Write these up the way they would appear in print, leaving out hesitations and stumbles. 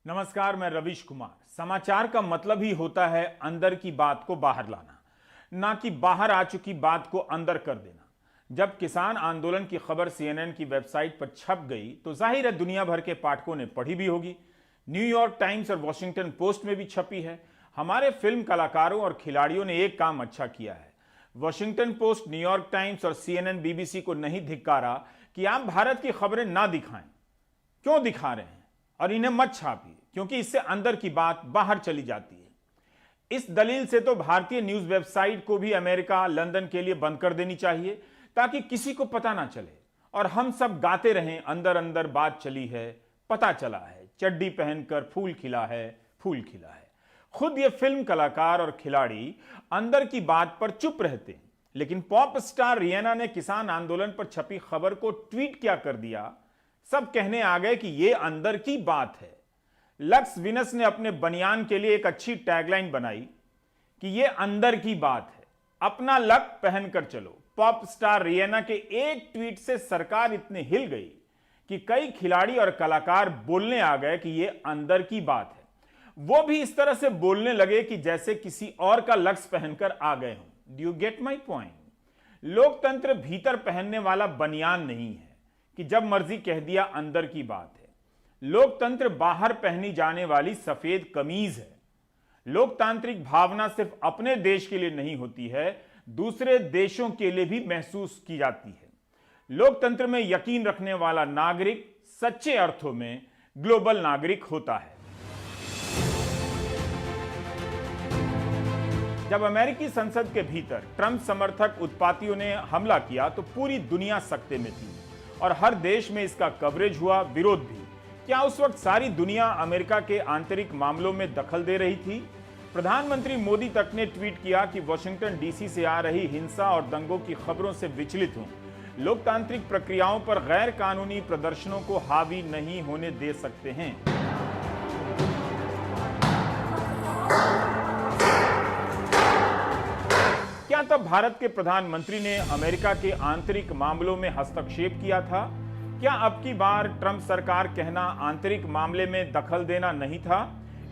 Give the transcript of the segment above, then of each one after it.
नमस्कार, मैं रविश कुमार। समाचार का मतलब ही होता है अंदर की बात को बाहर लाना, ना कि बाहर आ चुकी बात को अंदर कर देना। जब किसान आंदोलन की खबर सीएनएन की वेबसाइट पर छप गई तो जाहिर है दुनिया भर के पाठकों ने पढ़ी भी होगी। न्यूयॉर्क टाइम्स और वॉशिंगटन पोस्ट में भी छपी है। हमारे फिल्म कलाकारों और खिलाड़ियों ने एक काम अच्छा किया है। वॉशिंगटन पोस्ट, न्यूयॉर्क टाइम्स और सीएनएन बीबीसी को नहीं धिक्कारा कि आप भारत की खबरें ना दिखाएं। क्यों दिखा रहे हैं और इन्हें मत छापिए, क्योंकि इससे अंदर की बात बाहर चली जाती है। इस दलील से तो भारतीय न्यूज वेबसाइट को भी अमेरिका, लंदन के लिए बंद कर देनी चाहिए, ताकि किसी को पता ना चले और हम सब गाते रहें अंदर अंदर बात चली है, पता चला है, चड्डी पहनकर फूल खिला है, फूल खिला है। खुद ये फिल्म कलाकार और खिलाड़ी अंदर की बात पर चुप रहते हैं, लेकिन पॉप स्टार रियाना ने किसान आंदोलन पर छपी खबर को ट्वीट क्या कर दिया, सब कहने आ गए कि यह अंदर की बात है। लक्स विनस ने अपने बनियान के लिए एक अच्छी टैगलाइन बनाई कि यह अंदर की बात है, अपना लक पहनकर चलो। पॉप स्टार रियाना के एक ट्वीट से सरकार इतने हिल गई कि कई खिलाड़ी और कलाकार बोलने आ गए कि यह अंदर की बात है। वो भी इस तरह से बोलने लगे कि जैसे किसी और का लक्स पहनकर आ गए हों। Do you get my point? लोकतंत्र भीतर पहनने वाला बनियान नहीं है कि जब मर्जी कह दिया अंदर की बात है। लोकतंत्र बाहर पहनी जाने वाली सफेद कमीज है। लोकतांत्रिक भावना सिर्फ अपने देश के लिए नहीं होती है, दूसरे देशों के लिए भी महसूस की जाती है। लोकतंत्र में यकीन रखने वाला नागरिक सच्चे अर्थों में ग्लोबल नागरिक होता है। जब अमेरिकी संसद के भीतर ट्रंप समर्थक उत्पातियों ने हमला किया तो पूरी दुनिया सकते में थी और हर देश में इसका कवरेज हुआ, विरोध भी। क्या उस वक्त सारी दुनिया अमेरिका के आंतरिक मामलों में दखल दे रही थी? प्रधानमंत्री मोदी तक ने ट्वीट किया कि वॉशिंगटन डीसी से आ रही हिंसा और दंगों की खबरों से विचलित हूं, लोकतांत्रिक प्रक्रियाओं पर गैर कानूनी प्रदर्शनों को हावी नहीं होने दे सकते हैं। क्या तब भारत के प्रधानमंत्री ने अमेरिका के आंतरिक मामलों में हस्तक्षेप किया था? क्या अब की बार ट्रंप सरकार कहना आंतरिक मामले में दखल देना नहीं था?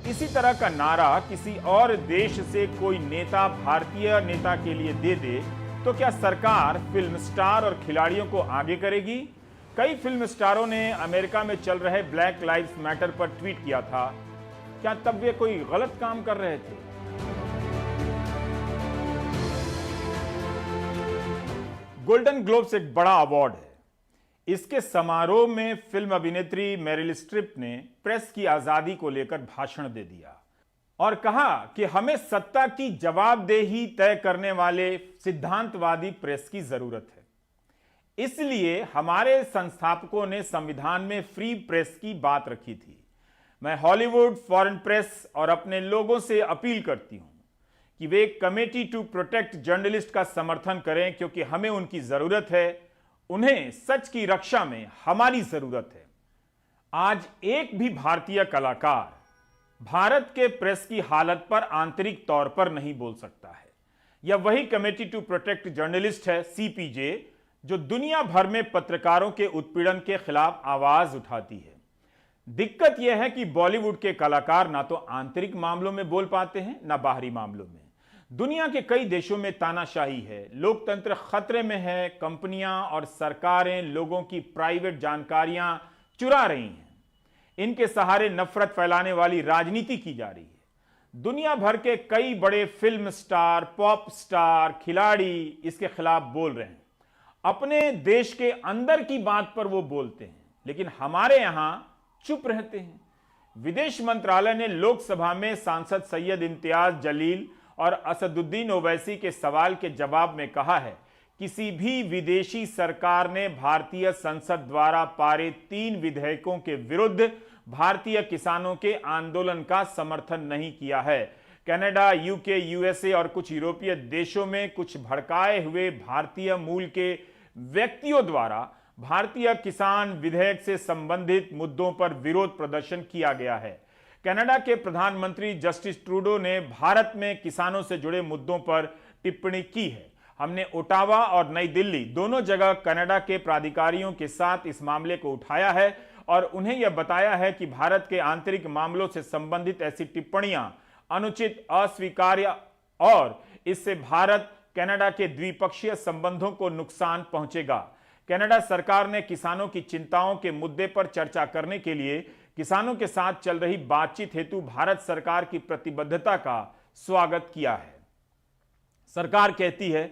इसी तरह का नारा किसी और देश से कोई नेता भारतीय नेता के लिए दे दे तो क्या सरकार फिल्म स्टार और खिलाड़ियों को आगे करेगी? कई फिल्म स्टारों ने अमेरिका में चल रहे ब्लैक लाइव्स मैटर पर ट्वीट किया था। क्या तब वे कोई गलत काम कर रहे थे? गोल्डन ग्लोब्स एक बड़ा अवार्ड है। इसके समारोह में फिल्म अभिनेत्री मेरिल स्ट्रिप ने प्रेस की आजादी को लेकर भाषण दे दिया और कहा कि हमें सत्ता की जवाबदेही तय करने वाले सिद्धांतवादी प्रेस की जरूरत है। इसलिए हमारे संस्थापकों ने संविधान में फ्री प्रेस की बात रखी थी। मैं हॉलीवुड, फॉरेन प्रेस और अपने लोगों से अपील करती हूं कि वे कमेटी टू प्रोटेक्ट जर्नलिस्ट का समर्थन करें, क्योंकि हमें उनकी जरूरत है। उन्हें सच की रक्षा में हमारी जरूरत है। आज एक भी भारतीय कलाकार भारत के प्रेस की हालत पर आंतरिक तौर पर नहीं बोल सकता है। यह वही कमेटी टू प्रोटेक्ट जर्नलिस्ट है, सीपीजे, जो दुनिया भर में पत्रकारों के उत्पीड़न के खिलाफ आवाज उठाती है। दिक्कत यह है कि बॉलीवुड के कलाकार ना तो आंतरिक मामलों में बोल पाते हैं, ना बाहरी मामलों में। दुनिया के कई देशों में तानाशाही है, लोकतंत्र खतरे में है, कंपनियां और सरकारें लोगों की प्राइवेट जानकारियां चुरा रही हैं, इनके सहारे नफरत फैलाने वाली राजनीति की जा रही है। दुनिया भर के कई बड़े फिल्म स्टार, पॉप स्टार, खिलाड़ी इसके खिलाफ बोल रहे हैं। अपने देश के अंदर की बात पर वो बोलते हैं, लेकिन हमारे यहां चुप रहते हैं। विदेश मंत्रालय ने लोकसभा में सांसद सैयद इम्तियाज जलील और असदुद्दीन ओवैसी के सवाल के जवाब में कहा है, किसी भी विदेशी सरकार ने भारतीय संसद द्वारा पारित 3 विधेयकों के विरुद्ध भारतीय किसानों के आंदोलन का समर्थन नहीं किया है। कनाडा, यूके, यूएसए और कुछ यूरोपीय देशों में कुछ भड़काए हुए भारतीय मूल के व्यक्तियों द्वारा भारतीय किसान विधेयक से संबंधित मुद्दों पर विरोध प्रदर्शन किया गया है। कनाडा के प्रधानमंत्री जस्टिस ट्रूडो ने भारत में किसानों से जुड़े मुद्दों पर टिप्पणी की है। हमने ओटावा और नई दिल्ली दोनों जगह कनाडा के प्राधिकारियों के साथ इस मामले को उठाया है और उन्हें यह बताया है कि भारत के आंतरिक मामलों से संबंधित ऐसी टिप्पणियां अनुचित, अस्वीकार्य और इससे भारत कनाडा के द्विपक्षीय संबंधों को नुकसान पहुंचेगा। कनाडा सरकार ने किसानों की चिंताओं के मुद्दे पर चर्चा करने के लिए किसानों के साथ चल रही बातचीत हेतु भारत सरकार की प्रतिबद्धता का स्वागत किया है। सरकार कहती है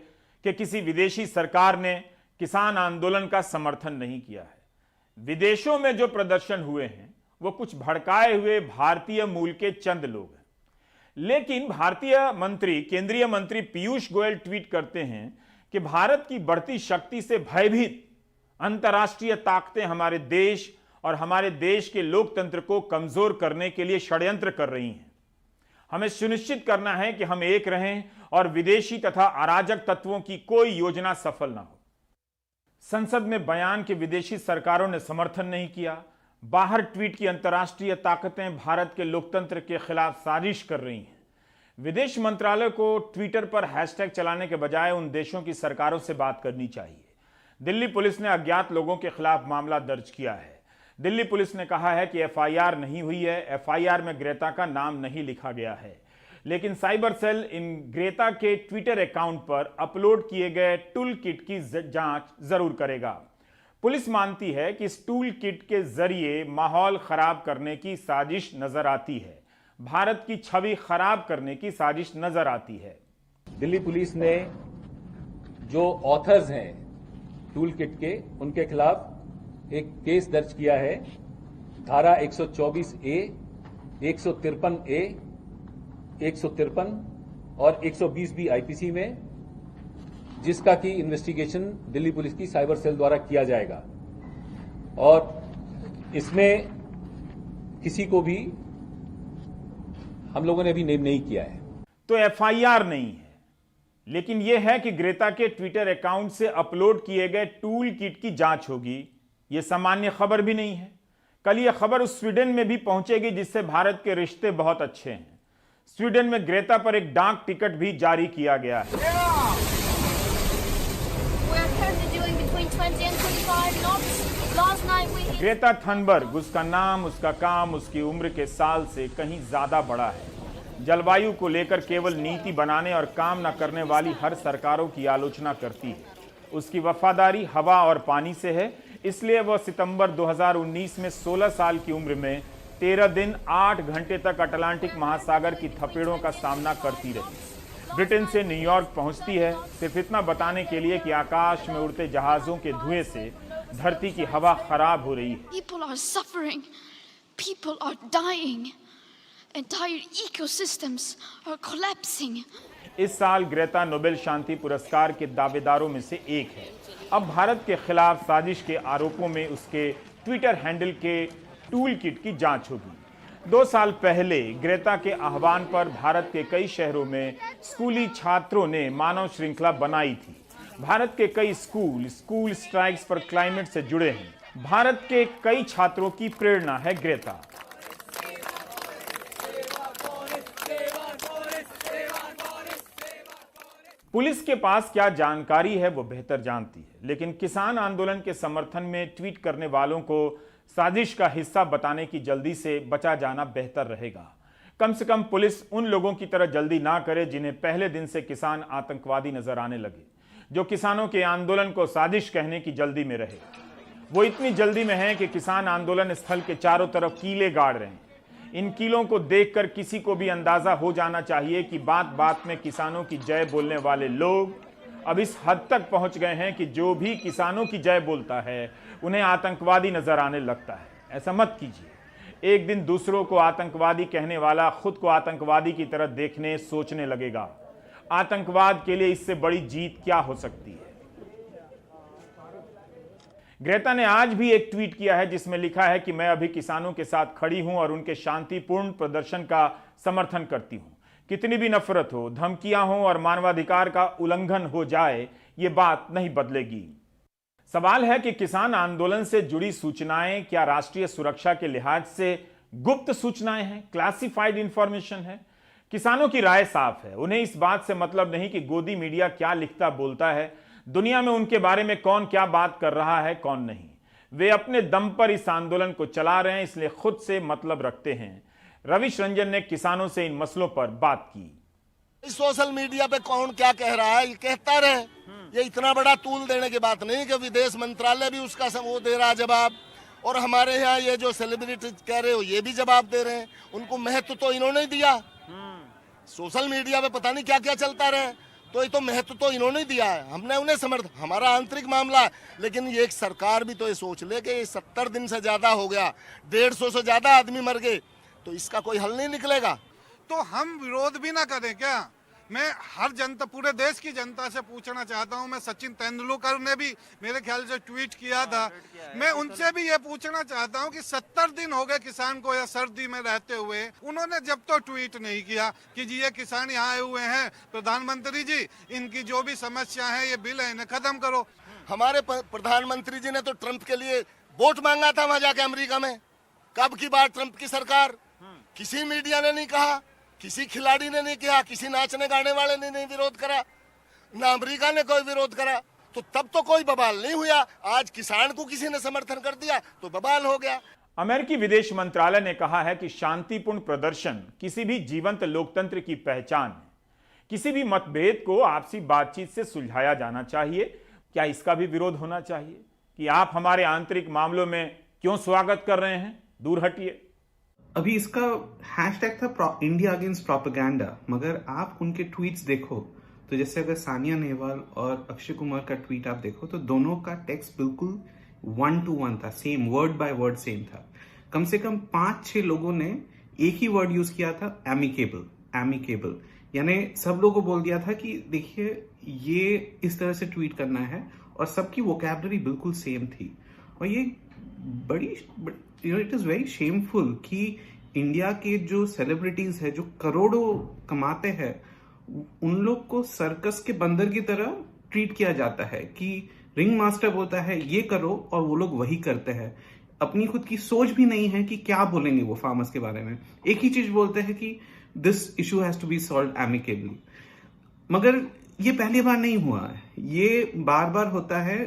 कि किसी विदेशी सरकार ने किसान आंदोलन का समर्थन नहीं किया है। विदेशों में जो प्रदर्शन हुए हैं वो कुछ भड़काए हुए भारतीय मूल के चंद लोग हैं। लेकिन केंद्रीय मंत्री पीयूष गोयल ट्वीट करते हैं कि भारत की बढ़ती शक्ति से भयभीत अंतर्राष्ट्रीय ताकतें हमारे देश और हमारे देश के लोकतंत्र को कमजोर करने के लिए षड्यंत्र कर रही हैं। हमें सुनिश्चित करना है कि हम एक रहें और विदेशी तथा अराजक तत्वों की कोई योजना सफल ना हो। संसद में बयान के विदेशी सरकारों ने समर्थन नहीं किया। बाहर ट्वीट की अंतर्राष्ट्रीय ताकतें भारत के लोकतंत्र के खिलाफ साजिश कर रही हैं। विदेश मंत्रालय को ट्विटर पर हैशटैग चलाने के बजाय उन देशों की सरकारों से बात करनी चाहिए। दिल्ली पुलिस ने अज्ञात लोगों के खिलाफ मामला दर्ज किया है। दिल्ली पुलिस ने कहा है कि एफआईआर नहीं हुई है। एफआईआर में ग्रेता का नाम नहीं लिखा गया है, लेकिन साइबर सेल इन ग्रेता के ट्विटर अकाउंट पर अपलोड किए गए टूल किट की जांच जरूर करेगा। पुलिस मानती है कि इस टूल किट के जरिए माहौल खराब करने की साजिश नजर आती है, भारत की छवि खराब करने की साजिश नजर आती है। दिल्ली पुलिस ने जो ऑथर्स हैं टूल किट के, उनके खिलाफ एक केस दर्ज किया है। धारा 124A, 153A, 153 और 120B आईपीसी में, जिसका की इन्वेस्टिगेशन दिल्ली पुलिस की साइबर सेल द्वारा किया जाएगा। और इसमें किसी को भी हम लोगों ने अभी नेम नहीं किया है। तो एफआईआर नहीं है, लेकिन यह है कि ग्रेता के ट्विटर अकाउंट से अपलोड किए गए टूल किट की जांच होगी। यह सामान्य खबर भी नहीं है। कल यह खबर उस स्वीडन में भी पहुंचेगी जिससे भारत के रिश्ते बहुत अच्छे हैं। स्वीडन में ग्रेता पर एक डाक टिकट भी जारी किया गया है। ग्रेता थनबर्ग, उसका नाम, उसका काम, उसकी उम्र के साल से कहीं ज्यादा बड़ा है। जलवायु को लेकर केवल नीति बनाने और काम न करने वाली हर सरकारों की आलोचना करती है। उसकी वफादारी हवा और पानी से है, इसलिए वह सितंबर 2019 में 16 साल की उम्र में 13 दिन 8 घंटे तक अटलांटिक महासागर की थपेड़ों का सामना करती रही। ब्रिटेन से न्यूयॉर्क पहुंचती है सिर्फ इतना बताने के लिए कि आकाश में उड़ते जहाजों के धुएं से धरती की हवा खराब हो रही है। People are suffering. People are dying. Entire ecosystems are collapsing. इस साल ग्रेता नोबेल शांति पुरस्कार के दावेदारों में से एक है। अब भारत के खिलाफ साजिश के आरोपों में उसके ट्विटर हैंडल के टूल किट की जांच होगी। 2 साल पहले ग्रेता के आह्वान पर भारत के कई शहरों में स्कूली छात्रों ने मानव श्रृंखला बनाई थी। भारत के कई स्कूल स्ट्राइक्स फॉर क्लाइमेट से जुड़े हैं। भारत के कई छात्रों की प्रेरणा है ग्रेता। पुलिस के पास क्या जानकारी है वो बेहतर जानती है, लेकिन किसान आंदोलन के समर्थन में ट्वीट करने वालों को साजिश का हिस्सा बताने की जल्दी से बचा जाना बेहतर रहेगा। कम से कम पुलिस उन लोगों की तरह जल्दी ना करे जिन्हें पहले दिन से किसान आतंकवादी नजर आने लगे, जो किसानों के आंदोलन को साजिश कहने की जल्दी में रहे। वो इतनी जल्दी में है कि किसान आंदोलन स्थल के चारों तरफ कीले गाड़ रहे हैं। इन कीलों को देखकर किसी को भी अंदाजा हो जाना चाहिए कि बात बात में किसानों की जय बोलने वाले लोग अब इस हद तक पहुंच गए हैं कि जो भी किसानों की जय बोलता है उन्हें आतंकवादी नजर आने लगता है। ऐसा मत कीजिए। एक दिन दूसरों को आतंकवादी कहने वाला खुद को आतंकवादी की तरह देखने सोचने लगेगा। आतंकवाद के लिए इससे बड़ी जीत क्या हो सकती है। ग्रेता ने आज भी एक ट्वीट किया है जिसमें लिखा है कि मैं अभी किसानों के साथ खड़ी हूं और उनके शांतिपूर्ण प्रदर्शन का समर्थन करती हूं। कितनी भी नफरत हो, धमकियां हो और मानवाधिकार का उल्लंघन हो जाए, ये बात नहीं बदलेगी। सवाल है कि किसान आंदोलन से जुड़ी सूचनाएं क्या राष्ट्रीय सुरक्षा के लिहाज से गुप्त सूचनाएं हैं, क्लासिफाइड इंफॉर्मेशन है? किसानों की राय साफ है। उन्हें इस बात से मतलब नहीं कि गोदी मीडिया क्या लिखता बोलता है, दुनिया में उनके बारे में कौन क्या बात कर रहा है, कौन नहीं। वे अपने दम पर इस आंदोलन को चला रहे हैं, इसलिए खुद से मतलब रखते हैं। रविश रंजन ने किसानों से इन मसलों पर बात की। सोशल मीडिया पे कौन क्या कह रहा है, ये कहता रहे। ये इतना बड़ा तूल देने की बात नहीं कि विदेश मंत्रालय भी उसका वो दे रहा जवाब, और हमारे यहाँ ये जो सेलिब्रिटी कह रहे हो ये भी जवाब दे रहे हैं। उनको महत्व तो इन्होंने ही दिया। सोशल मीडिया पे पता नहीं क्या क्या चलता रहे, तो ये तो महत्व तो इन्होंने ही दिया है। हमने उन्हें समर्थन, हमारा आंतरिक मामला है। लेकिन ये एक सरकार भी तो ये सोच ले कि 70 दिन से ज्यादा हो गया, 150 से ज्यादा आदमी मर गए, तो इसका कोई हल नहीं निकलेगा। तो हम विरोध भी ना करें क्या? मैं हर जनता, पूरे देश की जनता से पूछना चाहता हूं। मैं सचिन तेंदुलकर ने भी मेरे ख्याल से ट्वीट किया था, मैं उनसे भी ये पूछना चाहता हूं कि 70 दिन हो गए किसान को या सर्दी में रहते हुए, उन्होंने जब तो ट्वीट नहीं किया कि जी ये किसान यहाँ आए हुए हैं, प्रधानमंत्री जी इनकी जो भी समस्या है, ये बिल है, इन्हें खत्म करो। हमारे प्रधानमंत्री जी ने तो ट्रंप के लिए वोट मांगा था वहां जाके अमेरिका में। कब की बात ट्रंप की सरकार? किसी मीडिया ने नहीं कहा, किसी खिलाड़ी ने नहीं किया, किसी नाचने गाने वाले ने नहीं विरोध करा, ना अमेरिका ने कोई विरोध करा, तो तब तो कोई बवाल नहीं हुआ। आज किसान को किसी ने समर्थन कर दिया तो बवाल हो गया। अमेरिकी विदेश मंत्रालय ने कहा है कि शांतिपूर्ण प्रदर्शन किसी भी जीवंत लोकतंत्र की पहचान है। किसी भी मतभेद को आपसी बातचीत से सुलझाया जाना चाहिए। क्या इसका भी विरोध होना चाहिए कि आप हमारे आंतरिक मामलों में क्यों स्वागत कर रहे हैं? दूर हटिए। अभी इसका हैशटैग था इंडिया अगेंस्ट प्रोपेगेंडा, मगर आप उनके ट्वीट्स देखो तो जैसे अगर सानिया नेहवाल और अक्षय कुमार का ट्वीट आप देखो तो दोनों का टेक्स्ट बिल्कुल 1 to 1 था, same word by word same था। कम से कम 5-6 लोगों ने एक ही वर्ड यूज किया था, एमिकेबल, यानी सब लोगों को बोल दिया था कि देखिए ये इस तरह से ट्वीट करना है, और सबकी वोकैबुलरी बिल्कुल सेम थी। और ये बड़ी इट इज वेरी शेमफुल कि इंडिया के जो सेलिब्रिटीज है जो करोड़ों कमाते हैं, उन लोग को सर्कस के बंदर की तरह ट्रीट किया जाता है कि रिंग मास्टर बोलता है ये करो और वो लोग वही करते हैं। अपनी खुद की सोच भी नहीं है कि क्या बोलेंगे वो फार्मर्स के बारे में। एक ही चीज बोलते हैं कि this issue has to be solved amicably. मगर ये पहली बार नहीं हुआ है, ये बार बार होता है।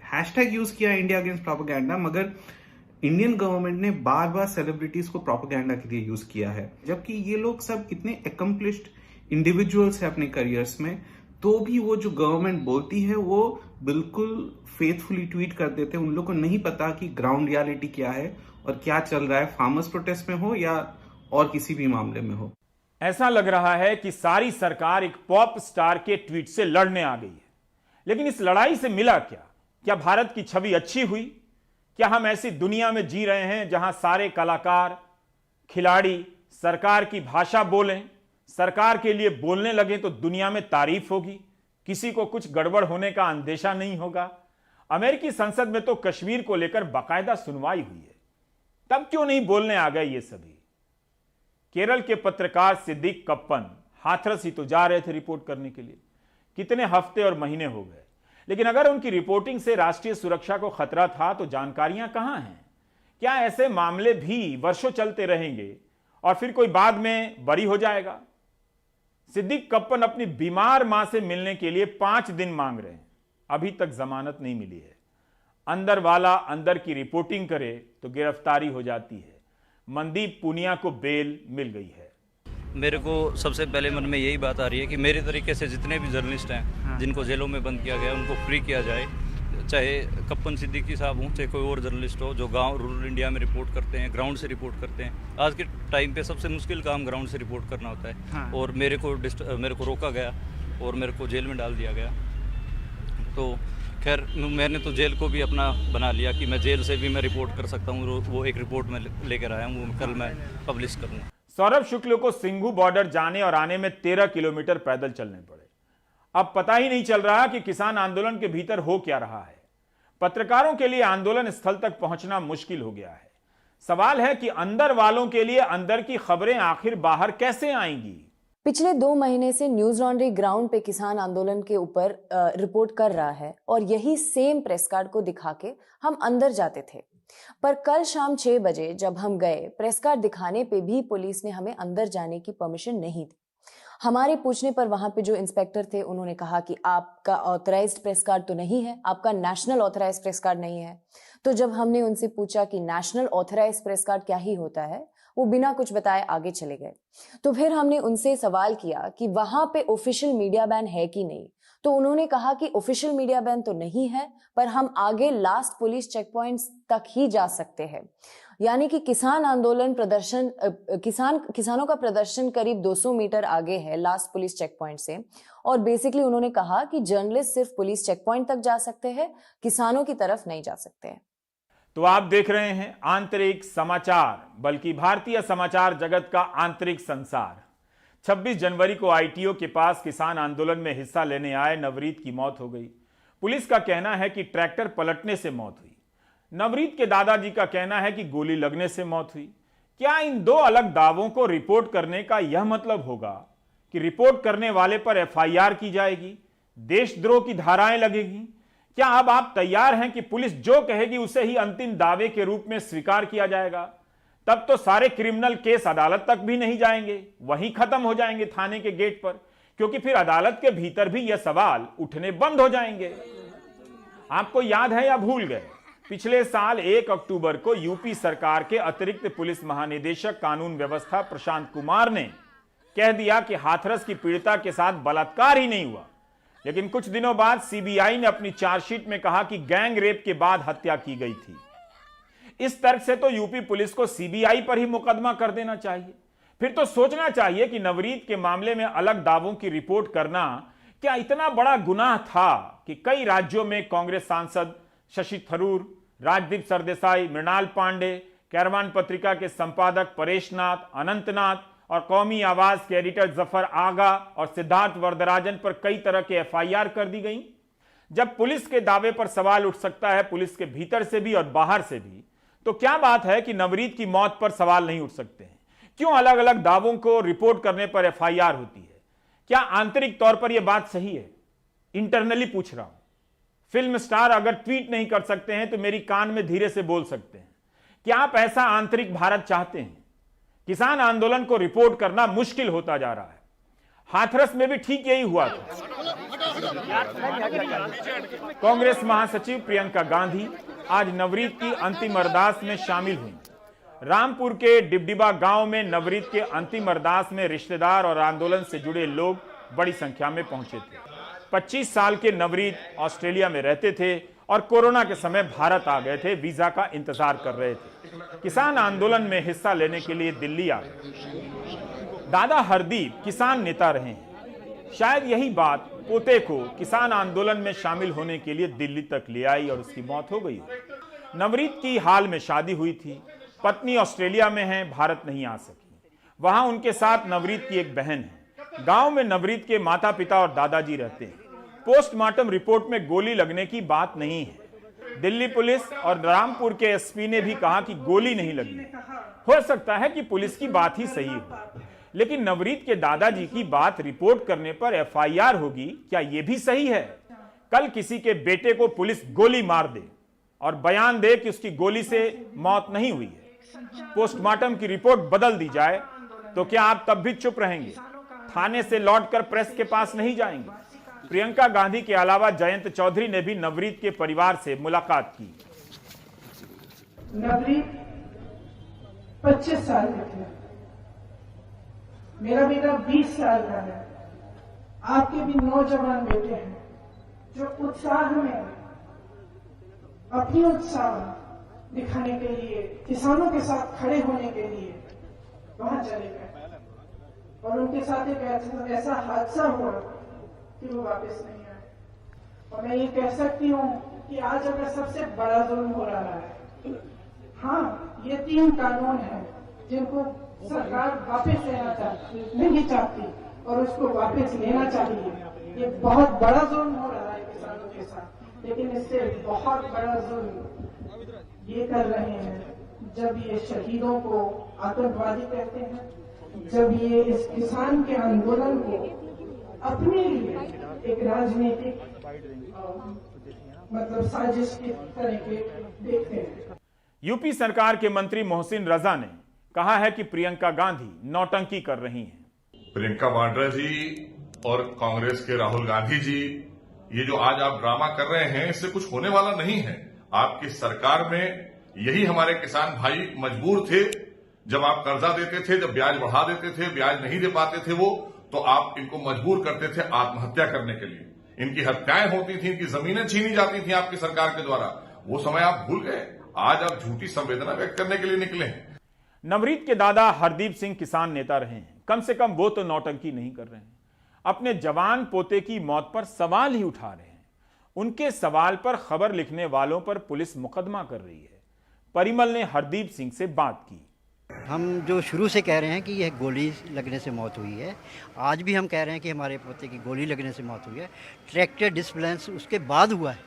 हैशटैग यूज किया इंडिया अगेंस्ट प्रोपेगेंडा, मगर इंडियन गवर्नमेंट ने बार बार सेलिब्रिटीज को प्रोपेगेंडा के लिए यूज किया है, जबकि ये लोग सब इतने अकम्प्लिश्ड इंडिविजुअल्स है अपने करियर्स में, तो भी वो जो गवर्नमेंट बोलती है वो बिल्कुल फेथफुली ट्वीट कर देते हैं। उन लोग को नहीं पता कि ग्राउंड रियलिटी क्या है और क्या चल रहा है, फार्मर्स प्रोटेस्ट में हो या और किसी भी मामले में हो। ऐसा लग रहा है कि सारी सरकार एक पॉप स्टार के ट्वीट से लड़ने आ गई है। लेकिन इस लड़ाई से मिला क्या? क्या भारत की छवि अच्छी हुई? क्या हम ऐसी दुनिया में जी रहे हैं जहां सारे कलाकार, खिलाड़ी सरकार की भाषा बोलें, सरकार के लिए बोलने लगे तो दुनिया में तारीफ होगी, किसी को कुछ गड़बड़ होने का अंदेशा नहीं होगा? अमेरिकी संसद में तो कश्मीर को लेकर बाकायदा सुनवाई हुई है, तब क्यों नहीं बोलने आ गए ये सभी? केरल के पत्रकार सिद्दीक कप्पन हाथरस ही तो जा रहे थे रिपोर्ट करने के लिए। कितने हफ्ते और महीने हो गए, लेकिन अगर उनकी रिपोर्टिंग से राष्ट्रीय सुरक्षा को खतरा था तो जानकारियां कहां हैं? क्या ऐसे मामले भी वर्षों चलते रहेंगे और फिर कोई बाद में बरी हो जाएगा? सिद्दीक कप्पन अपनी बीमार मां से मिलने के लिए 5 दिन मांग रहे हैं, अभी तक जमानत नहीं मिली है। अंदर वाला अंदर की रिपोर्टिंग करे तो गिरफ्तारी हो जाती है। मनदीप पुनिया को बेल मिल गई है। मेरे को सबसे पहले मन में यही बात आ रही है कि मेरे तरीके से जितने भी जर्नलिस्ट हैं जिनको जेलों में बंद किया गया उनको फ्री किया जाए, चाहे कप्पन सिद्दीकी साहब हों, चाहे कोई और जर्नलिस्ट हो जो गांव रूरल इंडिया में रिपोर्ट करते हैं, ग्राउंड से रिपोर्ट करते हैं। आज के टाइम पे सबसे मुश्किल काम ग्राउंड से रिपोर्ट करना होता है। और मेरे को रोका गया और मेरे को जेल में डाल दिया गया। तो खैर मैंने तो जेल को भी अपना बना लिया कि मैं जेल से भी मैं रिपोर्ट कर सकता हूँ। वो एक रिपोर्ट में लेकर आया हूँ, वो कल मैं पब्लिश करूँगा। सौरभ शुक्ल को सिंघू बॉर्डर जाने और आने में 13 किलोमीटर पैदल चलने पड़े। अब पता ही नहीं चल रहा कि किसान आंदोलन के भीतर हो क्या रहा है। पत्रकारों के लिए आंदोलन स्थल तक पहुंचना मुश्किल हो गया है। सवाल है कि अंदर वालों के लिए अंदर की खबरें आखिर बाहर कैसे आएंगी? पिछले 2 महीने से न्यूज लॉन्ड्री ग्राउंड पे किसान आंदोलन के ऊपर रिपोर्ट कर रहा है और यही सेम प्रेस कार्ड को दिखा के हम अंदर जाते थे। पर कल शाम 6 बजे जब हम गए, प्रेस कार्ड दिखाने पे भी पुलिस ने हमें अंदर जाने की परमिशन नहीं दी। हमारे पूछने पर वहां पे जो इंस्पेक्टर थे उन्होंने कहा कि आपका ऑथराइज्ड प्रेस कार्ड तो नहीं है, आपका नेशनल ऑथराइज्ड प्रेस कार्ड नहीं है। तो जब हमने उनसे पूछा कि नेशनल ऑथराइज्ड प्रेस कार्ड क्या ही होता है, वो बिना कुछ बताए आगे चले गए। तो फिर हमने उनसे सवाल किया कि वहां पे ऑफिशियल मीडिया बैन है कि नहीं। तो उन्होंने कहा कि ऑफिशियल मीडिया बैन तो नहीं है, पर हम आगे लास्ट पुलिस चेक पॉइंट्स तक ही जा सकते हैं। यानी कि किसान आंदोलन प्रदर्शन किसानों का प्रदर्शन करीब 200 मीटर आगे है लास्ट पुलिस चेक पॉइंट से। और बेसिकली उन्होंने कहा कि जर्नलिस्ट सिर्फ पुलिस चेक पॉइंट तक जा सकते हैं, किसानों की तरफ नहीं जा सकते हैं। तो आप देख रहे हैं आंतरिक समाचार, बल्कि भारतीय समाचार जगत का आंतरिक संसार। 26 जनवरी को आईटीओ के पास किसान आंदोलन में हिस्सा लेने आए नवरीत की मौत हो गई। पुलिस का कहना है कि ट्रैक्टर पलटने से मौत हुई। नवरीत के दादाजी का कहना है कि गोली लगने से मौत हुई। क्या इन दो अलग दावों को रिपोर्ट करने का यह मतलब होगा कि रिपोर्ट करने वाले पर एफआईआर की जाएगी, देशद्रोह की धाराएं लगेगी? क्या अब आप तैयार हैं कि पुलिस जो कहेगी उसे ही अंतिम दावे के रूप में स्वीकार किया जाएगा? तब तो सारे क्रिमिनल केस अदालत तक भी नहीं जाएंगे, वहीं खत्म हो जाएंगे थाने के गेट पर, क्योंकि फिर अदालत के भीतर भी यह सवाल उठने बंद हो जाएंगे। आपको याद है या भूल गए, पिछले साल 1 अक्टूबर को यूपी सरकार के अतिरिक्त पुलिस महानिदेशक कानून व्यवस्था प्रशांत कुमार ने कह दिया कि हाथरस की पीड़िता के साथ बलात्कार ही नहीं हुआ। लेकिन कुछ दिनों बाद सीबीआई ने अपनी चार्जशीट में कहा कि गैंग रेप के बाद हत्या की गई थी। इस तर्क से तो यूपी पुलिस को सीबीआई पर ही मुकदमा कर देना चाहिए। फिर तो सोचना चाहिए कि नवरीत के मामले में अलग दावों की रिपोर्ट करना क्या इतना बड़ा गुनाह था कि कई राज्यों में कांग्रेस सांसद शशि थरूर, राजदीप सरदेसाई, मृणाल पांडे, कैरवान पत्रिका के संपादक परेशनाथ, अनंतनाथ और कौमी आवाज के एडिटर जफर आगा और सिद्धार्थ वरदराजन पर कई तरह के एफआईआर कर दी गई। जब पुलिस के दावे पर सवाल उठ सकता है पुलिस के भीतर से भी और बाहर से भी, तो क्या बात है कि नवरीत की मौत पर सवाल नहीं उठ सकते हैं? क्यों अलग अलग दावों को रिपोर्ट करने पर एफआईआर होती है? क्या आंतरिक तौर पर यह बात सही है? इंटरनली पूछ रहा हूं। फिल्म स्टार अगर ट्वीट नहीं कर सकते हैं तो मेरी कान में धीरे से बोल सकते हैं। क्या आप ऐसा आंतरिक भारत चाहते हैं? किसान आंदोलन को रिपोर्ट करना मुश्किल होता जा रहा है। हाथरस में भी ठीक यही हुआ था। कांग्रेस महासचिव प्रियंका गांधी आज नवरीत की अंतिम अरदास में शामिल हुई। रामपुर के डिबडिबा गांव में नवरीत के अंतिम अरदास में रिश्तेदार और आंदोलन से जुड़े लोग बड़ी संख्या में पहुंचे थे। 25 साल के नवरीत ऑस्ट्रेलिया में रहते थे और कोरोना के समय भारत आ गए थे, वीजा का इंतजार कर रहे थे। किसान आंदोलन में हिस्सा लेने के लिए दिल्ली आ गए। दादा हरदीप किसान नेता रहे हैं। शायद यही बात पोते को किसान आंदोलन में शामिल होने के लिए दिल्ली तक ले आई और उसकी मौत हो गई। नवरीत की हाल में शादी हुई थी, पत्नी ऑस्ट्रेलिया में है, भारत नहीं आ सकी। वहां उनके साथ नवरीत की एक बहन है। गांव में नवरीत के माता पिता और दादाजी रहते हैं। पोस्टमार्टम रिपोर्ट में गोली लगने की बात नहीं है। दिल्ली पुलिस और रामपुर के एसपी ने भी कहा कि गोली नहीं लगी। हो सकता है कि पुलिस की बात ही सही हो, लेकिन नवरीत के दादाजी की बात रिपोर्ट करने पर एफआईआर होगी, क्या यह भी सही है? कल किसी के बेटे को पुलिस गोली मार दे और बयान दे कि उसकी गोली से मौत नहीं हुई है, पोस्टमार्टम की रिपोर्ट बदल दी जाए, तो क्या आप तब भी चुप रहेंगे? थाने से लौटकर प्रेस के पास नहीं जाएंगे? प्रियंका गांधी के अलावा जयंत चौधरी ने भी नवरीत के परिवार से मुलाकात की। नवरीत 25 साल के थे, मेरा बेटा 20 साल का है। आपके भी नौजवान बेटे हैं जो उत्साह में अपनी उत्साह दिखाने के लिए, किसानों के साथ खड़े होने के लिए वहां चले गए और उनके साथ एक ऐसा हादसा हुआ कि वो वापस नहीं आए। और मैं ये कह सकती हूँ कि आज अगर सबसे बड़ा जुल्म हो रहा है, हाँ, ये 3 कानून हैं जिनको सरकार वापस लेना नहीं चाहती और उसको वापस लेना चाहिए। ये बहुत बड़ा जुल्म हो रहा है किसानों के साथ, लेकिन इससे बहुत बड़ा जुल्म ये कर रहे हैं जब ये शहीदों को आतंकवादी कहते हैं, जब ये इस किसान के आंदोलन को अपने लिए एक राजनीतिक मतलब साजिश की तरह के देखते हैं। यूपी सरकार के मंत्री मोहसिन रजा ने कहा है कि प्रियंका गांधी नौटंकी कर रही हैं। प्रियंका वाड्रा जी और कांग्रेस के राहुल गांधी जी, ये जो आज आप ड्रामा कर रहे हैं, इससे कुछ होने वाला नहीं है। आपकी सरकार में यही हमारे किसान भाई मजबूर थे, जब आप कर्जा देते थे, जब ब्याज बढ़ा देते थे, ब्याज नहीं दे पाते थे वो, तो आप इनको मजबूर करते थे आत्महत्या करने के लिए। इनकी हत्याएं होती थी, इनकी जमीनें छीनी जाती थी आपकी सरकार के द्वारा। वो समय आप भूल गए, आज आप झूठी संवेदना व्यक्त करने के लिए निकले हैं। नवरीत के दादा हरदीप सिंह किसान नेता रहे हैं, कम से कम वो तो नौटंकी नहीं कर रहे हैं। अपने जवान पोते की मौत पर सवाल ही उठा रहे हैं। उनके सवाल पर खबर लिखने वालों पर पुलिस मुकदमा कर रही है। परिमल ने हरदीप सिंह से बात की। हम जो शुरू से कह रहे हैं कि यह गोली लगने से मौत हुई है, आज भी हम कह रहे हैं कि हमारे पोते की गोली लगने से मौत हुई है। ट्रैक्टर डिसबैलेंस उसके बाद हुआ है,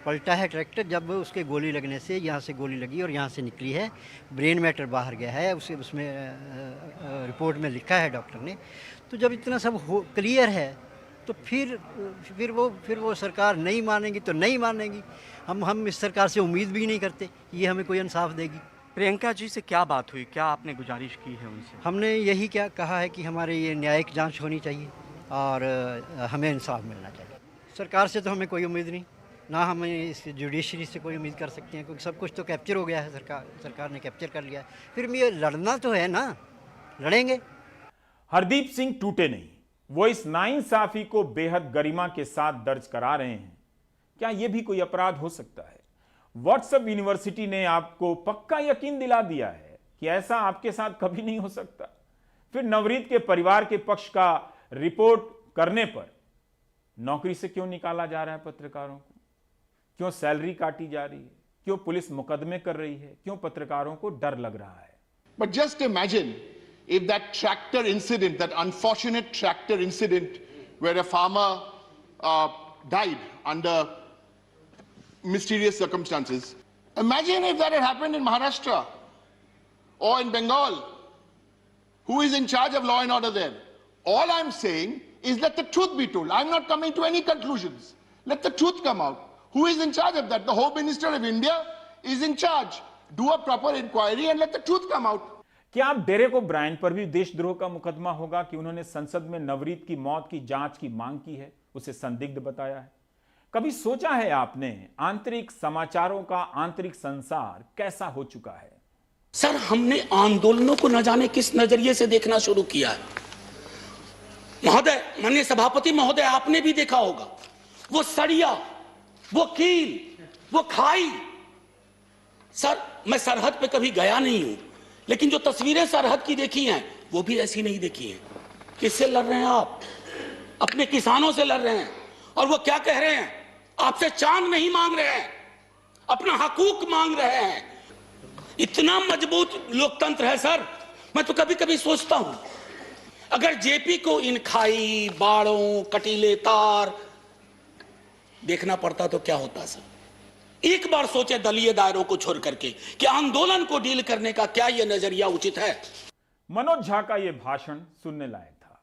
पलटा है ट्रैक्टर, जब उसके गोली लगने से यहाँ से गोली लगी और यहाँ से निकली है, ब्रेन मैटर बाहर गया है, उसमें रिपोर्ट में लिखा है डॉक्टर ने। तो जब इतना सब क्लियर है तो फिर वो सरकार नहीं मानेगी तो नहीं मानेगी। हम इस सरकार से उम्मीद भी नहीं करते कि ये हमें कोई इंसाफ देगी। प्रियंका जी से क्या बात हुई, क्या आपने गुजारिश की है उनसे? हमने यही क्या कहा है कि हमारे ये न्यायिक जांच होनी चाहिए और हमें इंसाफ मिलना चाहिए। सरकार से तो हमें कोई उम्मीद नहीं, ना हमें इस जुडिशरी से कोई उम्मीद कर सकते हैं, क्योंकि सब कुछ तो कैप्चर हो गया है, सरकार ने कैप्चर कर लिया है। फिर भी ये लड़ना तो है ना, लड़ेंगे। हरदीप सिंह टूटे नहीं, वो इस नाइंसाफी को बेहद गरिमा के साथ दर्ज करा रहे हैं। क्या यह भी कोई अपराध हो सकता है? व्हाट्सएप यूनिवर्सिटी ने आपको पक्का यकीन दिला दिया है कि ऐसा आपके साथ कभी नहीं हो सकता। फिर नवरीत के परिवार के पक्ष का रिपोर्ट करने पर नौकरी से क्यों निकाला जा रहा है पत्रकारों को? क्यों सैलरी काटी जा रही है? क्यों पुलिस मुकदमे कर रही है? क्यों पत्रकारों को डर लग रहा है? But just imagine if that tractor incident, that unfortunate tractor incident where a farmer died under mysterious circumstances. Imagine if that had happened in Maharashtra or in Bengal. Who is in charge of law and order there? All I'm saying is let the truth be told. I'm not coming to any conclusions. Let the truth come out. Who is in charge of that? The Home Minister of India is in charge. Do a proper inquiry and let the truth come out. क्या आप Derek O'Brien पर भी देशद्रोह का मुकदमा होगा कि उन्होंने संसद में नवरीत की मौत की जांच की मांग की है, उसे संदिग्ध बताया है? कभी सोचा है आपने आंतरिक समाचारों का आंतरिक संसार कैसा हो चुका है? सर, हमने आंदोलनों को न जाने किस नजरिए से देखना शुरू किया है। महोदय, माननीय सभापति महोदय, आपने भी देखा होगा वो सड़िया, वो कील, वो खाई। सर, मैं सरहद पे कभी गया नहीं हूं, लेकिन जो तस्वीरें सरहद की देखी हैं वो भी ऐसी नहीं देखी हैं। किससे लड़ रहे हैं आप? अपने किसानों से लड़ रहे हैं। और वो क्या कह रहे हैं? आपसे चांद नहीं मांग रहे हैं, अपना हकूक मांग रहे हैं। इतना मजबूत लोकतंत्र है सर। मैं तो कभी कभी सोचता हूं अगर जेपी को इन खाई, बाड़ों, कटीले तार देखना पड़ता तो क्या होता सर? एक बार सोचे दलीय दायरों को छोड़ करके कि आंदोलन को डील करने का क्या यह नजरिया उचित है? मनोज झा का यह भाषण सुनने लायक था।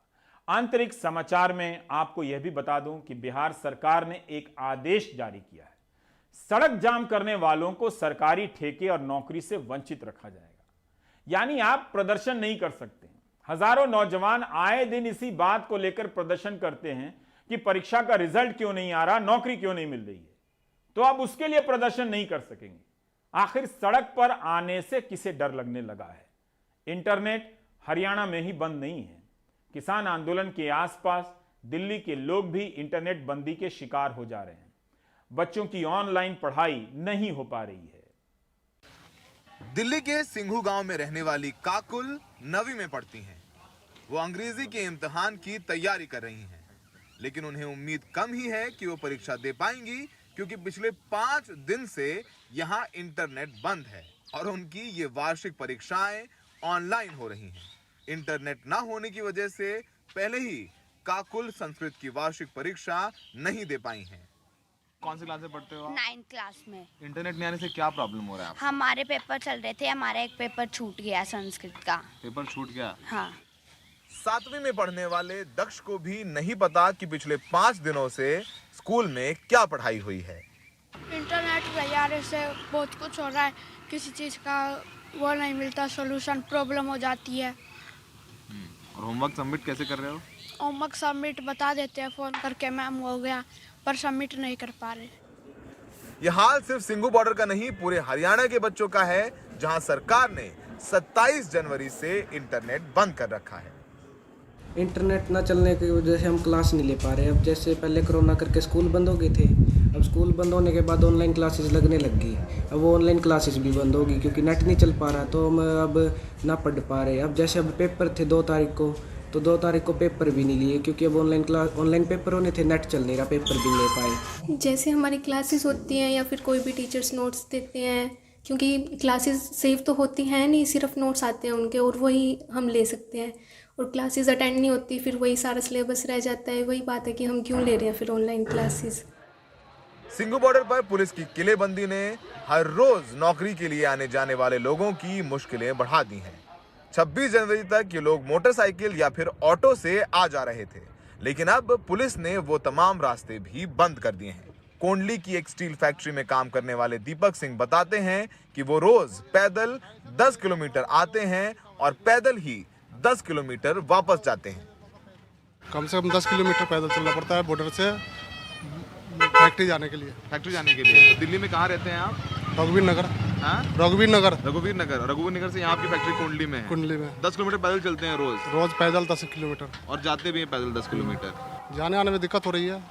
आंतरिक समाचार में आपको यह भी बता दूं कि बिहार सरकार ने एक आदेश जारी किया है। सड़क जाम करने वालों को सरकारी ठेके और नौकरी से वंचित रखा जाएगा। यानी आप प्रदर्शन नहीं कर सकते। हजारों नौजवान आए दिन इसी बात को लेकर प्रदर्शन करते हैं कि परीक्षा का रिजल्ट क्यों नहीं आ रहा, नौकरी क्यों नहीं मिल रही है, तो आप उसके लिए प्रदर्शन नहीं कर सकेंगे। आखिर सड़क पर आने से किसे डर लगने लगा है? इंटरनेट हरियाणा में ही बंद नहीं है। किसान आंदोलन के आसपास दिल्ली के लोग भी इंटरनेट बंदी के शिकार हो जा रहे हैं। बच्चों की ऑनलाइन पढ़ाई नहीं हो पा रही है। दिल्ली के सिंघू गांव में रहने वाली काकुल 9वीं में पढ़ती हैं। वो अंग्रेजी के इम्तिहान की तैयारी कर रही हैं, लेकिन उन्हें उम्मीद कम ही है कि वो परीक्षा दे पाएंगी, क्योंकि पिछले 5 दिन से यहाँ इंटरनेट बंद है और उनकी ये वार्षिक परीक्षाएं ऑनलाइन हो रही हैं। इंटरनेट ना होने की वजह से पहले ही काकुल संस्कृत की वार्षिक परीक्षा नहीं दे पाई हैं। कौन सी क्लास में पढ़ते हो आप? 9th क्लास में। इंटरनेट नहीं आने से क्या प्रॉब्लम हो रहा है आपको? हमारे पेपर चल रहे थे, हमारा एक पेपर छूट गया संस्कृत का। पेपर छूट गया? हाँ। 7वीं में पढ़ने वाले दक्ष को भी नहीं पता कि पिछले 5 दिनों से स्कूल में क्या पढ़ाई हुई है। इंटरनेट के आने से बहुत कुछ हो रहा है, किसी चीज का वो नहीं मिलता, सॉल्यूशन, प्रॉब्लम हो जाती है। और होमवर्क सबमिट कैसे कर रहे हो? होमवर्क सबमिट बता देते हैं फ़ोन करके, मैम हो गया, पर सबमिट नहीं कर पा रहे। यह हाल सिर्फ सिंघू बॉर्डर का नहीं, पूरे हरियाणा के बच्चों का है, जहां सरकार ने 27 जनवरी से इंटरनेट बंद कर रखा है। इंटरनेट ना चलने की वजह से हम क्लास नहीं ले पा रहे। अब जैसे पहले कोरोना करके स्कूल बंद हो गए थे, अब स्कूल बंद होने के बाद ऑनलाइन क्लासेस लगने लग गई। अब वो ऑनलाइन क्लासेस भी बंद होगी क्योंकि नेट नहीं चल पा रहा, तो हम अब ना पढ़ पा रहे। अब जैसे अब पेपर थे 2 तारीख को, तो 2 तारीख को पेपर भी नहीं लिए क्योंकि अब ऑनलाइन पेपर होने थे, नेट चल नहीं रहा, पेपर भी नहीं ले पाए। जैसे हमारी क्लासेस होती हैं या फिर कोई भी टीचर्स नोट्स देते हैं, क्योंकि क्लासेस सेव तो होती हैं नहीं, सिर्फ नोट्स आते हैं उनके और वही हम ले सकते हैं, और क्लासेस अटेंड नहीं होती, फिर वही सारा सिलेबस रह जाता है। वही बात है कि हम क्यों ले रहे हैं फिर ऑनलाइन क्लासेस। सिंघू बॉर्डर पर पुलिस की किलेबंदी ने हर रोज नौकरी के लिए आने जाने वाले लोगों की मुश्किलें बढ़ा दी हैं। 26 जनवरी तक ये लोग मोटरसाइकिल या फिर ऑटो से आ जा रहे थे, लेकिन अब पुलिस ने वो तमाम रास्ते भी बंद कर दिए हैं। कोंडली की एक स्टील फैक्ट्री में काम करने वाले दीपक सिंह बताते हैं कि वो रोज पैदल 10 किलोमीटर आते हैं और पैदल ही 10 किलोमीटर वापस जाते हैं। कम से कम 10 किलोमीटर पैदल चलना पड़ता है बॉर्डर से फैक्ट्री जाने के लिए। फैक्ट्री जाने के लिए। तो दिल्ली में कहाँ रहते हैं आप? रघुवीर नगर। हाँ? रघुवीर नगर से यहाँ आपकी फैक्ट्री कुंडली में है। कुंडली में 10 किलोमीटर पैदल चलते हैं रोज पैदल 10 किलोमीटर, और जाते भी हैं पैदल 10 किलोमीटर। जाने आने में दिक्कत हो रही है,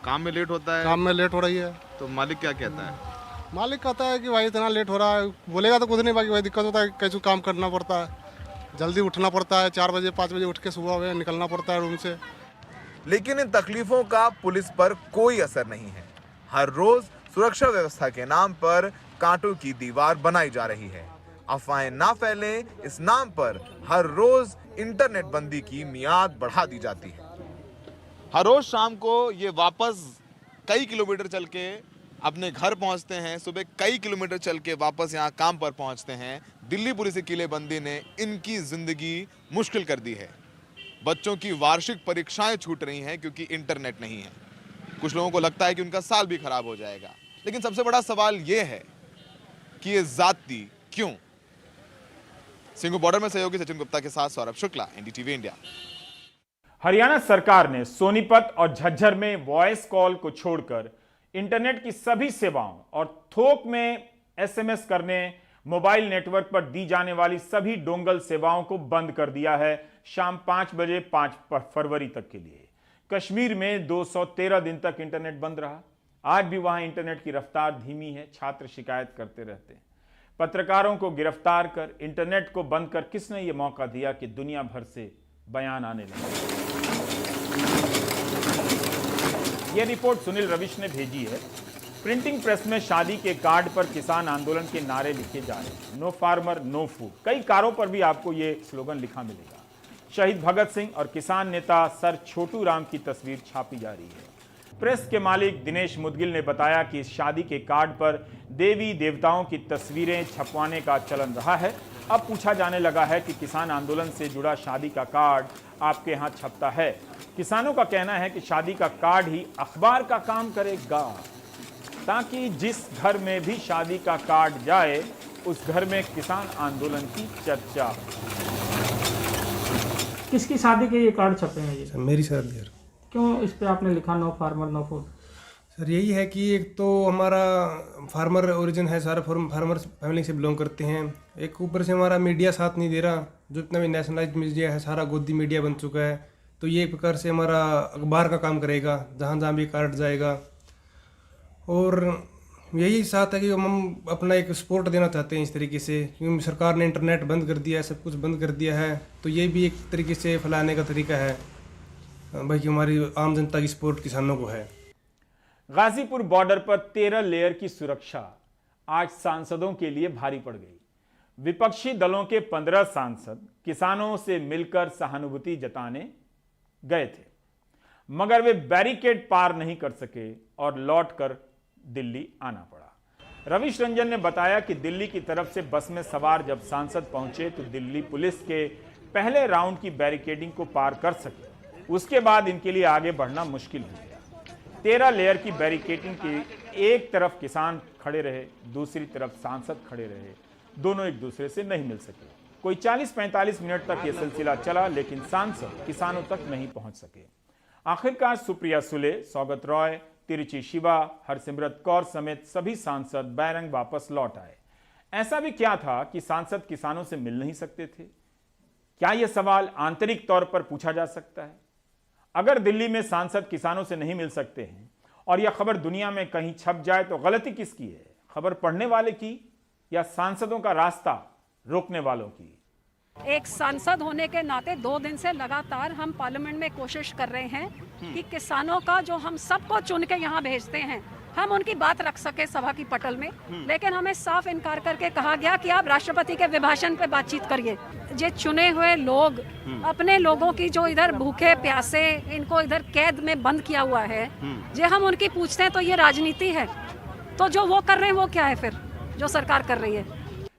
काम में लेट होता है। काम में लेट हो रही है। तो मालिक क्या कहता है? मालिक कहता है कि भाई इतना लेट हो रहा है, बोलेगा तो कुछ नहीं, बाकी भाई दिक्कत होता है, कैसे काम करना पड़ता है, जल्दी उठना पड़ता है, 4 बजे 5 बजे उठ के सुबह निकलना पड़ता है रूम से। लेकिन इन तकलीफों का पुलिस पर कोई असर नहीं है। हर रोज सुरक्षा व्यवस्था के नाम पर कांटों की दीवार बनाई जा रही है। अफवाहें ना फैले इस नाम पर हर रोज इंटरनेट बंदी की मियाद बढ़ा दी जाती है। हर रोज शाम को ये वापस कई किलोमीटर चल के अपने घर पहुंचते हैं, सुबह कई किलोमीटर चल के वापस यहाँ काम पर पहुंचते हैं। दिल्ली पुलिस की किलेबंदी ने इनकी जिंदगी मुश्किल कर दी है। बच्चों की वार्षिक परीक्षाएं छूट रही हैं क्योंकि इंटरनेट नहीं है। कुछ लोगों को लगता है कि उनका साल भी खराब हो जाएगा, लेकिन सबसे बड़ा सवाल यह है कि ये जाती क्यों। सिंघू बॉर्डर में सहयोगी सचिन गुप्ता के साथ सौरभ शुक्ला, एनडीटीवी इंडिया। हरियाणा सरकार ने सोनीपत और झज्जर में वॉइस कॉल को छोड़कर इंटरनेट की सभी सेवाओं और थोक में एसएमएस करने, मोबाइल नेटवर्क पर दी जाने वाली सभी डोंगल सेवाओं को बंद कर दिया है शाम 5 बजे 5 फरवरी तक के लिए। कश्मीर में 213 दिन तक इंटरनेट बंद रहा। आज भी वहां इंटरनेट की रफ्तार धीमी है, छात्र शिकायत करते रहते हैं। पत्रकारों को गिरफ्तार कर इंटरनेट को बंद कर किसने यह मौका दिया कि दुनिया भर से बयान आने लगे। यह रिपोर्ट सुनील रविश ने भेजी है। प्रिंटिंग प्रेस में शादी के कार्ड पर किसान आंदोलन के नारे लिखे जा रहे हैं, नो फार्मर नो फूड। कई कारों पर भी आपको यह स्लोगन लिखा मिलेगा। शहीद भगत सिंह और किसान नेता सर छोटू राम की तस्वीर छापी जा रही है। प्रेस के मालिक दिनेश मुदगिल ने बताया कि इस शादी के कार्ड पर देवी देवताओं की तस्वीरें छपवाने का चलन रहा है। अब पूछा जाने लगा है कि किसान आंदोलन से जुड़ा शादी का कार्ड आपके यहाँ छपता है। किसानों का कहना है कि शादी का कार्ड ही अखबार का काम करेगा, ताकि जिस घर में भी शादी का कार्ड जाए उस घर में किसान आंदोलन की चर्चा। किसकी शादी के ये कार्ड छपे हैं? ये मेरी शादी है। क्यों इस पे आपने लिखा no farmer no food? Sir यही है कि एक तो हमारा फार्मर ओरिजिन है, सारा फार्मर फैमिली से बिलोंग करते हैं। एक ऊपर से हमारा मीडिया साथ नहीं दे रहा, जो इतना भी नेशनलाइज्ड मीडिया है सारा गोदी मीडिया बन चुका है। तो ये एक प्रकार से हमारा अखबार का काम करेगा, जहाँ जहाँ भी कार्ड जाएगा। और यही साथ है कि हम अपना एक सपोर्ट देना चाहते हैं इस तरीके से, क्योंकि सरकार ने इंटरनेट बंद कर दिया है, सब कुछ बंद कर दिया है। तो ये भी एक तरीके से फैलाने का तरीका है भाई कि हमारी आम जनता की सपोर्ट किसानों को है। गाजीपुर बॉर्डर पर 13 लेयर की सुरक्षा आज सांसदों के लिए भारी पड़ गई। विपक्षी दलों के 15 सांसद किसानों से मिलकर सहानुभूति जताने गए थे, मगर वे बैरिकेड पार नहीं कर सके और लौटकर दिल्ली आना पड़ा। रविश रंजन ने बताया कि दिल्ली की तरफ से बस में सवार जब सांसद पहुंचे तो दिल्ली पुलिस के पहले राउंड की बैरिकेडिंग को पार कर सके। उसके बाद इनके लिए आगे बढ़ना मुश्किल हो गया। 13 लेयर की बैरिकेडिंग की एक तरफ किसान खड़े रहे, दूसरी तरफ सांसद खड़े रहे। दोनों एक दूसरे से नहीं मिल सके। कोई 40-45 मिनट तक यह सिलसिला चला, लेकिन सांसद किसानों तक नहीं पहुंच सके। आखिरकार सुप्रिया सुले, सौगत रॉय, तिरुचि शिवा, हरसिमरत कौर समेत सभी सांसद बैरंग वापस लौट आए। ऐसा भी क्या था कि सांसद किसानों से मिल नहीं सकते थे? क्या यह सवाल आंतरिक तौर पर पूछा जा सकता है? अगर दिल्ली में सांसद किसानों से नहीं मिल सकते हैं और यह खबर दुनिया में कहीं छप जाए तो गलती किसकी है? खबर पढ़ने वाले की या सांसदों का रास्ता रोकने वालों की? एक सांसद होने के नाते 2 दिन से लगातार हम पार्लियामेंट में कोशिश कर रहे हैं कि किसानों का जो हम सबको चुन के यहाँ भेजते हैं, हम उनकी बात रख सके सभा की पटल में। लेकिन हमें साफ इनकार करके कहा गया कि आप राष्ट्रपति के अभिभाषण पे बातचीत करिए। ये चुने हुए लोग अपने लोगों की जो इधर भूखे प्यासे, इनको इधर कैद में बंद किया हुआ है, जे हम उनकी पूछते हैं तो ये राजनीति है। तो जो वो कर रहे हैं वो क्या है फिर जो सरकार कर रही है?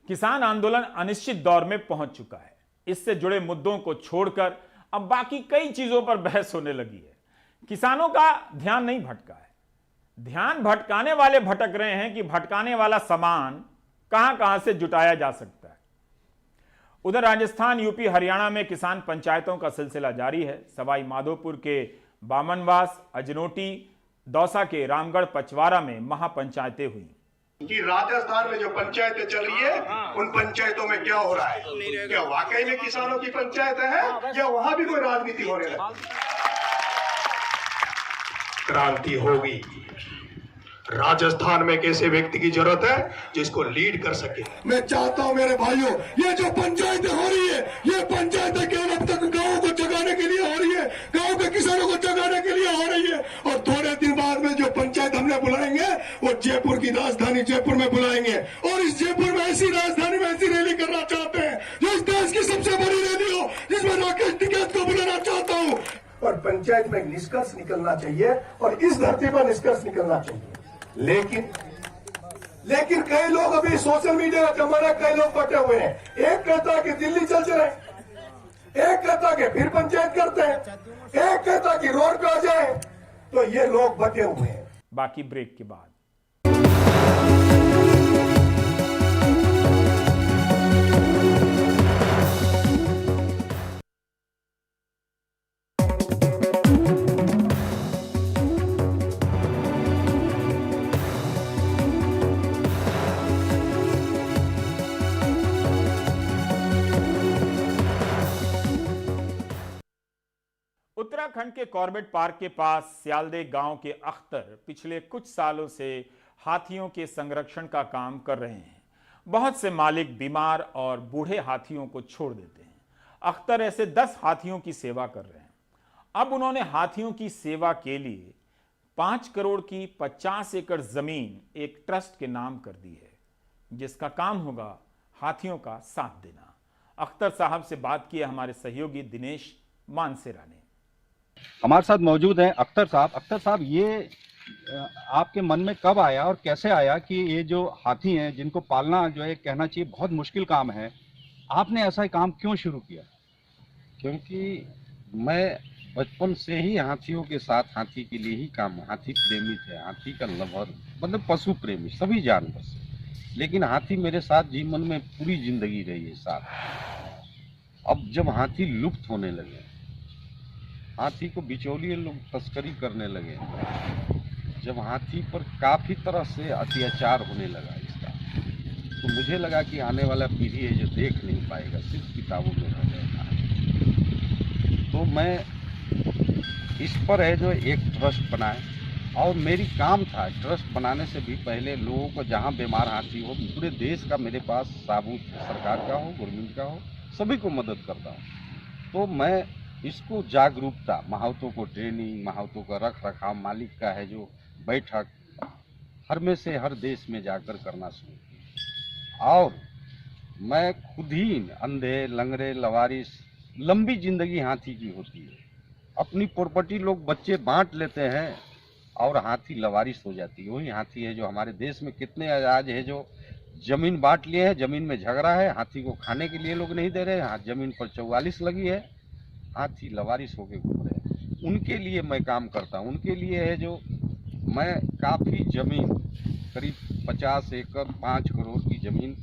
किसान आंदोलन अनिश्चित दौर में पहुंच चुका है। इससे जुड़े मुद्दों को छोड़कर अब बाकी कई चीजों पर बहस होने लगी है। किसानों का ध्यान नहीं भटका है, ध्यान भटकाने वाले भटक रहे हैं कि भटकाने वाला सामान कहां कहां से जुटाया जा सकता है। उधर राजस्थान, यूपी, हरियाणा में किसान पंचायतों का सिलसिला जारी है। सवाई माधोपुर के बामनवास, अजनोटी, दौसा के रामगढ़ पचवारा में महापंचायतें हुई। कि राजस्थान में जो पंचायतें चल रही है, उन पंचायतों में क्या हो रहा है? क्या वाकई में किसानों की पंचायतें हैं या वहां भी कोई राजनीति होने लगी? क्रांति होगी। राजस्थान में एक ऐसे व्यक्ति की जरूरत है जिसको लीड कर सके। मैं चाहता हूं मेरे भाइयों, ये जो पंचायतें हो रही है, ये पंचायतें केवल अब तक गाँव को जगाने के लिए हो रही है, गाँव के किसानों को जगाने के लिए हो रही है। और थोड़े दिन बाद में जो पंचायत हमने बुलाएंगे वो जयपुर की राजधानी जयपुर में बुलाएंगे। और इस जयपुर में ऐसी राजधानी में ऐसी रैली करना चाहते हैं जो इस देश की सबसे बड़ी रैली हो, जिसमें राकेश टिकैत को बुलाना चाहता हूँ। और पंचायत में निष्कर्ष निकलना चाहिए और इस धरती पर निष्कर्ष निकलना चाहिए। लेकिन कई लोग अभी सोशल मीडिया का जमाना, कई लोग बटे हुए हैं। एक कहता कि दिल्ली चल चले, एक कहता कि फिर पंचायत करते हैं, एक कहता कि रोड पे आ जाए। तो ये लोग बटे हुए हैं। बाकी ब्रेक के बाद। उत्तराखंड के कॉर्बेट पार्क के पास सियालदे गांव के अख्तर पिछले कुछ सालों से हाथियों के संरक्षण का काम कर रहे हैं। बहुत से मालिक बीमार और बूढ़े हाथियों को छोड़ देते हैं। अख्तर ऐसे 10 हाथियों की सेवा कर रहे हैं। अब उन्होंने हाथियों की सेवा के लिए 5 करोड़ की 50 एकड़ जमीन एक ट्रस्ट के नाम कर दी है, जिसका काम होगा हाथियों का साथ देना। अख्तर साहब से बात की है हमारे सहयोगी दिनेश मानसेरा ने। हमारे साथ मौजूद हैं अख्तर साहब। अख्तर साहब, ये आपके मन में कब आया और कैसे आया कि ये जो हाथी हैं जिनको पालना जो है कहना चाहिए बहुत मुश्किल काम है, आपने ऐसा काम क्यों शुरू किया? क्योंकि मैं बचपन से ही हाथियों के साथ, हाथी के लिए ही काम, हाथी प्रेमी थे, हाथी का लवर, मतलब पशु प्रेमी सभी जानवर से। लेकिन हाथी मेरे साथ जीवन में पूरी जिंदगी रही है साथ। अब जब हाथी लुप्त होने लगे, हाथी को बिचौलिए लोग तस्करी करने लगे, जब हाथी पर काफ़ी तरह से अत्याचार होने लगा इसका, तो मुझे लगा कि आने वाला पीढ़ी है जो देख नहीं पाएगा, सिर्फ किताबों में रह जाएगा। तो मैं इस पर है जो एक ट्रस्ट बनाए, और मेरी काम था ट्रस्ट बनाने से भी पहले लोगों को जहाँ बीमार हाथी हो, पूरे देश का मेरे पास साबुत, सरकार का हो, गवर्नमेंट का हो, सभी को मदद करता हूँ। तो मैं इसको जागरूकता, महावतों को ट्रेनिंग, महावतों का रख रखाव, मालिक का है जो बैठक, हर में से हर देश में जाकर करना शुरू किया। और मैं खुद ही अंधे, लंगड़े, लवारिस, लंबी जिंदगी हाथी की होती है। अपनी प्रॉपर्टी लोग बच्चे बांट लेते हैं और हाथी लवारिस हो जाती है। वही हाथी है जो हमारे देश में कितने आज है जो जमीन बांट लिए हैं, जमीन में झगड़ा है, हाथी को खाने के लिए लोग नहीं दे रहे हैं, जमीन पर 44 लगी है, हाथी लवारिस होके घूम रहे हैं। उनके लिए मैं काम करता हूँ। उनके लिए है जो मैं काफ़ी ज़मीन, करीब 50 एकड़ 5 करोड़ की ज़मीन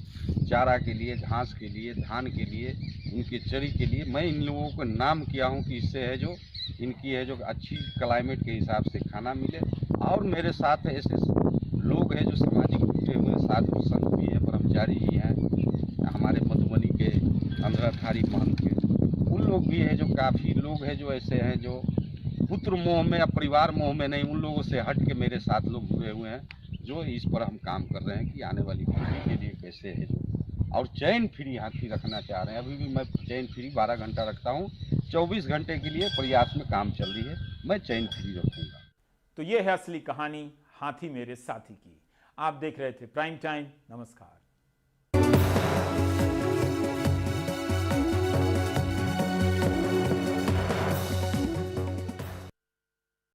चारा के लिए, घास के लिए, धान के लिए, उनके चरी के लिए मैं इन लोगों को नाम किया हूँ कि इससे है जो इनकी है जो अच्छी क्लाइमेट के हिसाब से खाना मिले। और मेरे साथ ऐसे लोग हैं जो सामाजिक जुटे हुए साथ में संत भी हैं, ब्रह्मचारी जी हैं, हमारे मधुबनी के अंधराधारी महंत के, उन लोग भी हैं जो काफ़ी लोग हैं जो ऐसे हैं जो पुत्र मोह में या परिवार मोह में नहीं, उन लोगों से हट के मेरे साथ लोग जुड़े हुए हैं जो इस पर हम काम कर रहे हैं कि आने वाली पीढ़ी के लिए कैसे है जो, और चैन फ्री हाथी रखना चाह रहे हैं। अभी भी मैं चैन फ्री 12 घंटा रखता हूँ, 24 घंटे के लिए प्रयास में काम चल रही है, मैं चैन फ्री रखूँगा। तो ये है असली कहानी हाथी मेरे साथी की। आप देख रहे थे प्राइम टाइम। नमस्कार।